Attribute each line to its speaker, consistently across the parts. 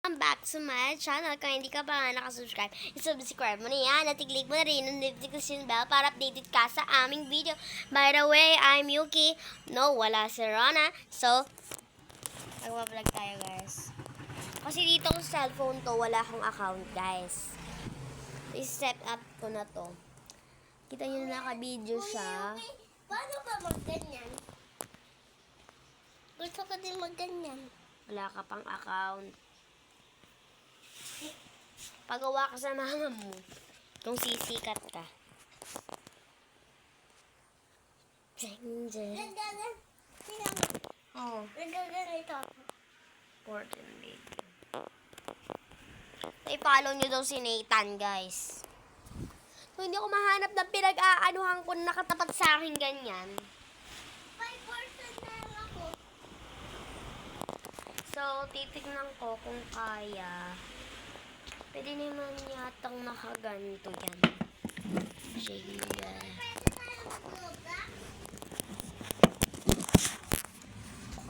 Speaker 1: Welcome back to my channel. Kung hindi ka pa nga nakasubscribe, isubscribe mo na yan at i-click mo na rin ang notification bell para updated ka sa aming video. By the way, I'm Yuki. No, wala si Rona. So, magpa-vlog tayo, guys. Kasi dito sa cellphone to, wala akong account, guys. I-set up ko na to. Kita nyo na naka-video siya.
Speaker 2: Paano ba mag-ganyan? Gusto ko din mag-ganyan.
Speaker 1: Wala ka pang account. Pagawa ka sa mama mo kung sisikat ka.
Speaker 2: Ganyan.
Speaker 1: Oh,
Speaker 2: Ganito.
Speaker 1: important video. So, i-follow nyo daw si Nathan, guys. So, hindi ako mahanap ng pinag-aanuhan ko na nakatapat sa akin ganyan.
Speaker 2: 5% na lang ako.
Speaker 1: So, titignan ko kung kaya. Pwede naman yatang nakaganto yan. Sige.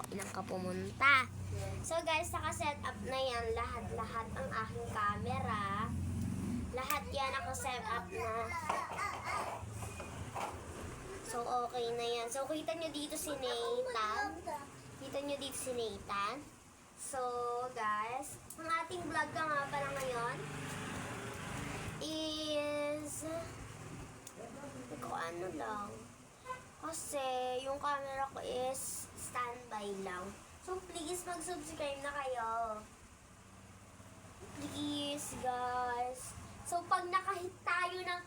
Speaker 1: Ilang ka pumunta. So guys, naka-set up na yan lahat-lahat ang aking camera. Lahat yan naka-set up na. So okay na yan. So kita nyo dito si Nathan. Kita nyo dito si Nathan. So guys, ang ating vlog ka nga pala ngayon is kung ano lang. Kasi yung camera ko is standby lang. So, please, mag-subscribe na kayo. Please, guys. So, pag nakahit tayo ng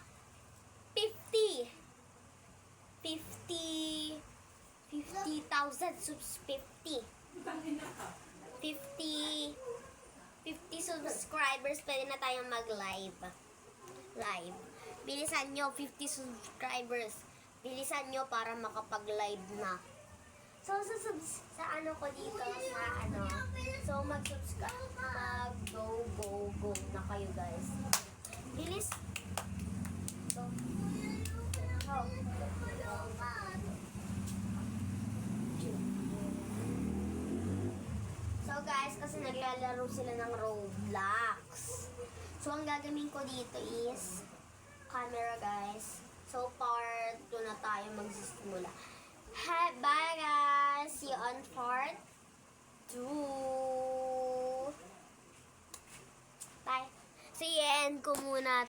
Speaker 1: 50,000 subs, 50 subscribers, pwede na tayong mag-live. Bilisan nyo, 50 subscribers. Bilisan nyo para makapag-live na. So, sa ano ko dito, sa ano, so mag-subscribe, go na kayo, guys. Bilis. So, guys, kasi naglalaro sila ng Roblox. So, ang gagawin ko dito is camera, guys.